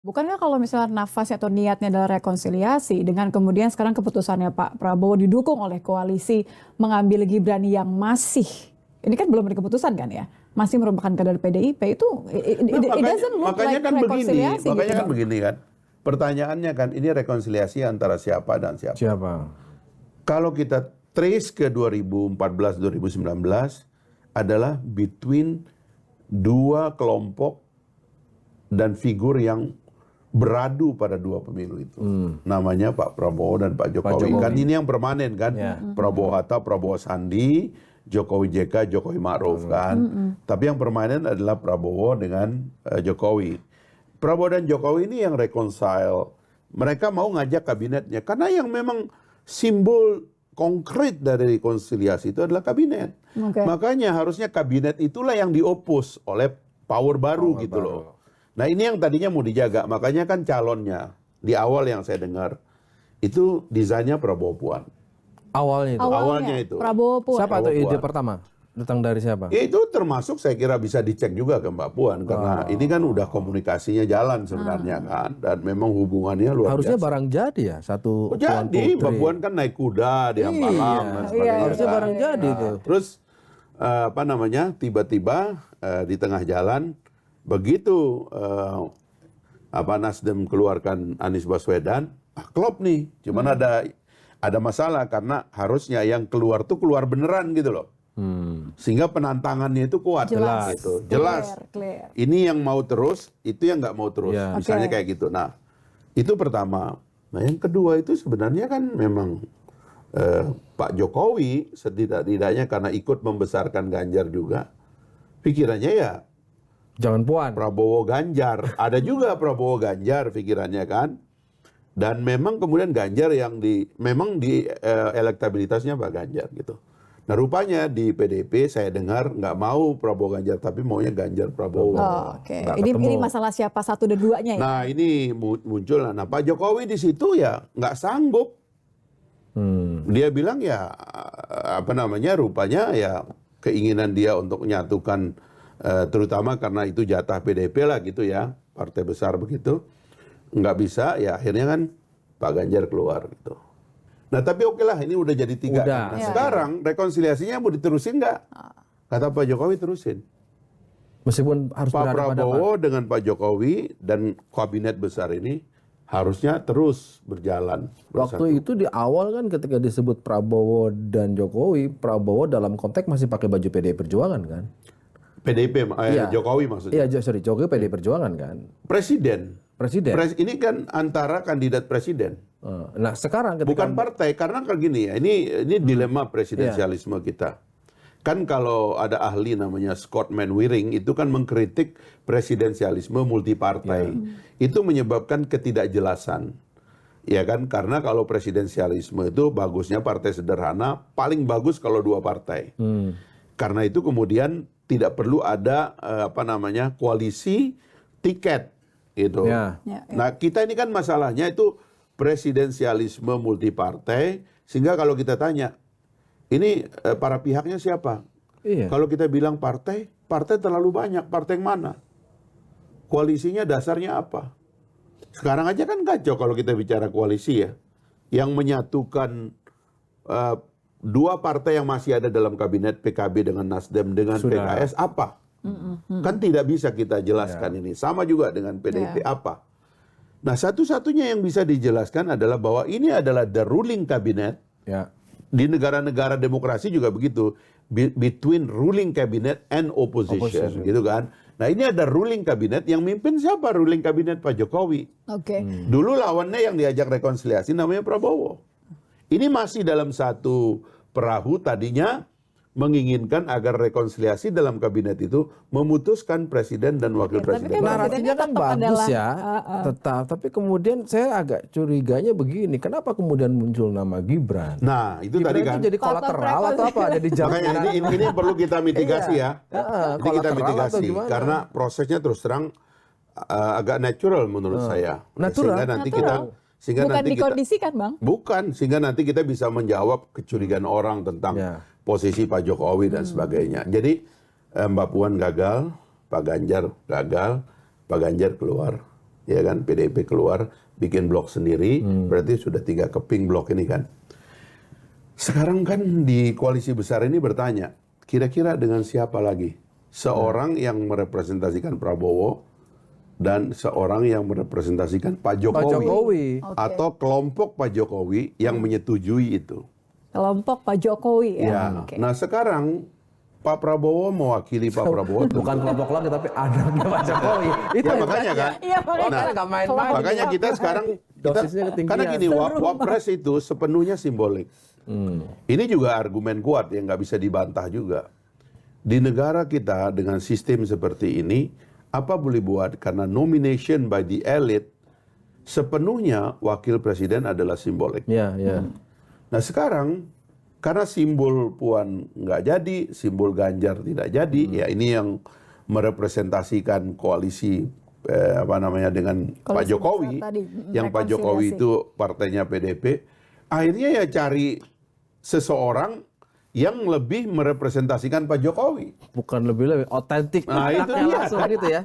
Bukankah kalau misalnya nafasnya atau niatnya adalah rekonsiliasi dengan kemudian sekarang keputusannya Pak Prabowo didukung oleh koalisi mengambil Gibran yang masih, ini kan belum ada keputusan kan ya, masih merupakan kader PDIP itu Nah, it doesn't look makanya like kan begini, rekonsiliasi makanya gitu. kan begini kan. Pertanyaannya kan ini rekonsiliasi antara siapa dan siapa. Siapa? Kalau kita trace ke 2014-2019 adalah between dua kelompok dan figur yang beradu pada dua pemilu itu. Namanya Pak Prabowo dan Pak Jokowi. Kan ini yang permanen kan. Prabowo Hatta, Prabowo Sandi, Jokowi JK, Jokowi Ma'ruf kan. Tapi yang permanen adalah Prabowo dengan Jokowi. Prabowo dan Jokowi ini yang reconcile. Mereka mau ngajak kabinetnya. Karena yang memang simbol konkret dari rekonsiliasi itu adalah kabinet. Makanya harusnya kabinet itulah yang diopus oleh power baru gitu loh. Nah ini yang tadinya mau dijaga, makanya kan calonnya di awal yang saya dengar itu desainnya Prabowo Puan. Awalnya itu. Awalnya itu. Prabowo Puan. Siapa tuh Prabowo ide Puan. pertama? Datang dari siapa? Ya, itu termasuk saya kira bisa dicek juga ke Mbak Puan karena ini kan udah komunikasinya jalan sebenarnya kan dan memang hubungannya luar Harusnya biasa. barang jadi ya satu. Oh, jadi Mbak Puan kan naik kuda di Hambalang dan sebagainya. Harusnya kan. barang jadi tuh. Terus apa namanya tiba-tiba di tengah jalan begitu Nasdem keluarkan Anies Baswedan, klop nih. Cuman ada masalah karena harusnya yang keluar tuh keluar beneran gitu loh. Sehingga penantangannya itu kuat. Jelas. Gitu. Jelas. Clear. Ini yang mau terus, itu yang nggak mau terus. Ya. Misalnya kayak gitu. Nah, itu pertama. Nah, yang kedua itu sebenarnya kan memang Pak Jokowi setidak-tidaknya karena ikut membesarkan Ganjar juga, pikirannya ya Jangan Puan. Prabowo Ganjar. Ada juga Prabowo Ganjar pikirannya kan. Dan memang kemudian Ganjar yang memang di elektabilitasnya Pak Ganjar gitu. Nah rupanya di PDIP saya dengar nggak mau Prabowo Ganjar tapi maunya Ganjar Prabowo. Oke. Nggak Ini ketemu. masalah siapa satu dan duanya ya. Nah ini muncul. Nah Pak Jokowi di situ ya nggak sanggup. Dia bilang ya rupanya ya keinginan dia untuk menyatukan terutama karena itu jatah PDIP lah gitu ya, partai besar begitu, nggak bisa ya akhirnya kan Pak Ganjar keluar gitu. Nah tapi oke lah ini udah jadi 3. Udah. Nah sekarang rekonsiliasinya mau diterusin nggak? Kata Pak Jokowi terusin. Meskipun harus Pak berhadapan-hadapan. Prabowo dengan Pak Jokowi dan kabinet besar ini harusnya terus berjalan. Waktu itu di awal kan ketika disebut Prabowo dan Jokowi, Prabowo dalam konteks masih pakai baju PDI Perjuangan kan? PDIP, Iya. Jokowi maksudnya. Iya, sorry, Jokowi PDI Perjuangan kan? Presiden. Presiden. Ini kan antara kandidat presiden. Nah sekarang ketika Bukan partai, karena kan gini ya, ini dilema presidensialisme kita. Kan kalau ada ahli namanya Scott Manwaring, itu kan mengkritik presidensialisme multipartai. Itu menyebabkan ketidakjelasan. Ya kan, karena kalau presidensialisme itu bagusnya partai sederhana, paling bagus kalau 2 partai. Karena itu kemudian tidak perlu ada koalisi tiket gitu. Ya. Nah, kita ini kan masalahnya itu presidensialisme multipartai, sehingga kalau kita tanya, ini para pihaknya siapa? Iya. Kalau kita bilang partai terlalu banyak, partai yang mana? Koalisinya dasarnya apa? Sekarang aja kan kacau kalau kita bicara koalisi ya. Yang menyatukan 2 partai yang masih ada dalam kabinet, PKB dengan Nasdem dengan PKS apa? Kan tidak bisa kita jelaskan ini. Sama juga dengan PDIP apa? Nah satu-satunya yang bisa dijelaskan adalah bahwa ini adalah the ruling cabinet. Ya. Di negara-negara demokrasi juga begitu. Between ruling cabinet and opposition. Gitu kan. Nah ini ada ruling cabinet, yang mimpin siapa? Ruling cabinet Pak Jokowi. Oke. Dulu lawannya yang diajak rekonsiliasi namanya Prabowo. Ini masih dalam satu perahu, tadinya menginginkan agar rekonsiliasi dalam kabinet itu memutuskan presiden dan wakil Tapi presiden. kan Narasinya kan tetap bagus adalah, ya, tetap. Tapi kemudian saya agak curiganya begini, kenapa kemudian muncul nama Gibran? Nah itu Gibran tadi itu kan. jadi kolateral atau apa? Jadi Makanya ini perlu kita mitigasi ya. Ini kita kolateral mitigasi atau gimana? karena prosesnya terus terang agak natural menurut saya. Natural. Sehingga nanti Bukan dikondisikan Bang. Bukan, sehingga nanti kita bisa menjawab kecurigaan orang tentang posisi Pak Jokowi dan sebagainya. Jadi Mbak Puan gagal, Pak Ganjar gagal, Pak Ganjar keluar. ya kan, PDIP keluar bikin blok sendiri, berarti sudah 3 keping blok ini kan. Sekarang kan di koalisi besar ini bertanya, kira-kira dengan siapa lagi? Seorang yang merepresentasikan Prabowo dan seorang yang merepresentasikan Pak Jokowi. Pak Jokowi. Atau kelompok Pak Jokowi yang menyetujui itu. Kelompok Pak Jokowi ya. Ya. Oke. Nah sekarang Pak Prabowo mewakili Pak Prabowo. Bukan kelompok lagi tapi anaknya Pak Jokowi. Itu Ya yang makanya kan. Iya, makanya. Nah, nggak main-main. makanya kita sekarang Dosisnya ketinggian. karena gini, Wapres itu sepenuhnya simbolik. Ini juga argumen kuat yang nggak bisa dibantah juga. Di negara kita dengan sistem seperti ini, apa boleh buat karena nomination by the elite sepenuhnya wakil presiden adalah simbolik. Iya, iya. Nah sekarang karena simbol Puan nggak jadi, simbol Ganjar tidak jadi, ya ini yang merepresentasikan koalisi dengan Pak Koalisi Jokowi, besar tadi, yang Pak Jokowi rekonsiliasi. itu partainya PDP, akhirnya ya cari seseorang yang lebih merepresentasikan Pak Jokowi. Bukan lebih otentik. Nah, itu Anaknya dia. langsung gitu ya.